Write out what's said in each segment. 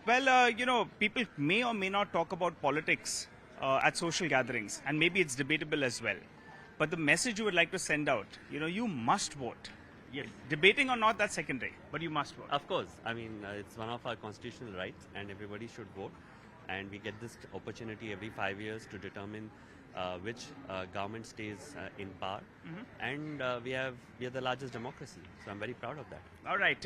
Well, people may or may not talk about politics at social gatherings, and maybe it's debatable as well. But the message you would like to send out, you must vote. Yes. Debating or not, that's secondary, but you must vote. Of course. I mean, it's one of our constitutional rights, and everybody should vote. And we get this opportunity every 5 years to determine which government stays in power. And we are the largest democracy. So I'm very proud of that. All right.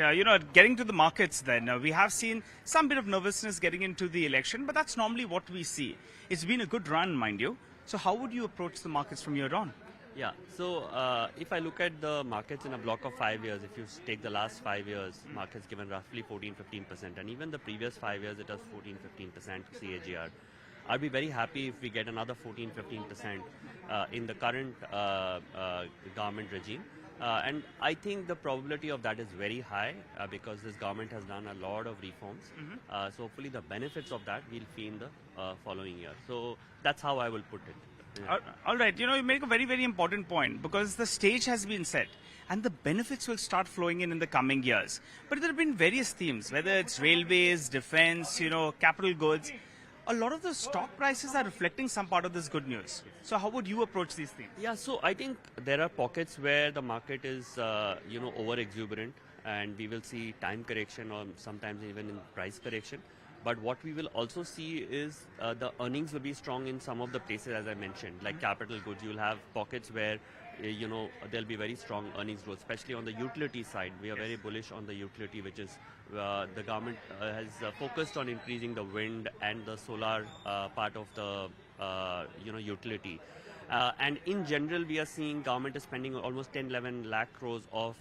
Getting to the markets then, we have seen some bit of nervousness getting into the election, but that's normally what we see. It's been a good run, mind you. So how would you approach the markets from here on? Yeah, so if I look at the markets in a block of 5 years, if you take the last 5 years, markets given roughly 14-15%, and even the previous 5 years it was 14-15% CAGR. I'd be very happy if we get another 14-15% in the current government regime. And I think the probability of that is very high because this government has done a lot of reforms. So hopefully the benefits of that we'll see in the following year. So that's how I will put it. Yeah. All right, you make a very, very important point because the stage has been set and the benefits will start flowing in the coming years. But there have been various themes, whether it's railways, defense, capital goods. A lot of the stock prices are reflecting some part of this good news. So how would you approach these themes? Yeah, so I think there are pockets where the market is, over exuberant, and we will see time correction or sometimes even in price correction. But what we will also see is the earnings will be strong in some of the places, as I mentioned, like capital goods. You'll have pockets where, there'll be very strong earnings growth, especially on the utility side. We are very bullish on the utility, which is the government has focused on increasing the wind and the solar part of the, utility. And in general, we are seeing government is spending almost 10-11 lakh crores of,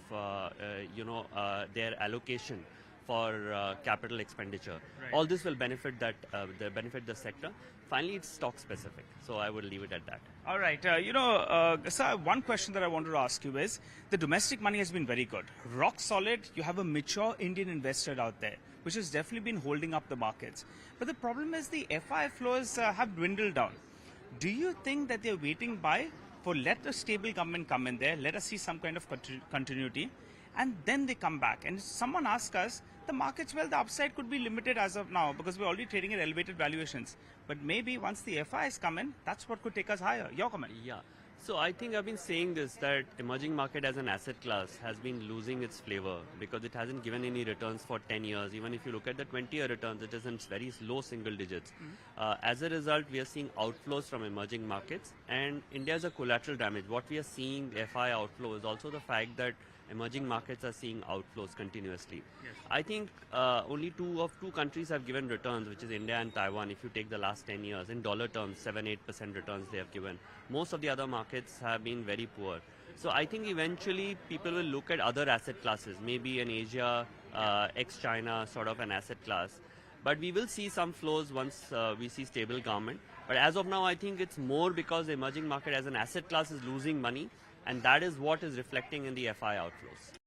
their allocation for capital expenditure. Right. All this will benefit the sector. Finally, it's stock specific, so I would leave it at that. All right. Sir, one question that I wanted to ask you is, the domestic money has been very good. Rock solid, you have a mature Indian investor out there, which has definitely been holding up the markets. But the problem is the FI flows have dwindled down. Do you think that they're waiting for let a stable government come in there, let us see some kind of continuity, and then they come back? And if someone asks us, the markets, well, the upside could be limited as of now because we're already trading at elevated valuations. But maybe once the FIs come in, that's what could take us higher. Your comment? Yeah. So I think I've been saying this, that emerging market as an asset class has been losing its flavor because it hasn't given any returns for 10 years. Even if you look at the 20-year returns, it is in very low single digits. As a result, we are seeing outflows from emerging markets, and India is a collateral damage. What we are seeing, FI outflow, is also the fact that emerging markets are seeing outflows continuously. Yes. I think only two countries have given returns, which is India and Taiwan. If you take the last 10 years, in dollar terms, 7-8% returns they have given. Most of the other markets have been very poor. So I think eventually people will look at other asset classes, maybe in Asia, ex-China sort of an asset class. But we will see some flows once we see stable government. But as of now, I think it's more because the emerging market as an asset class is losing money, and that is what is reflecting in the FI outflows.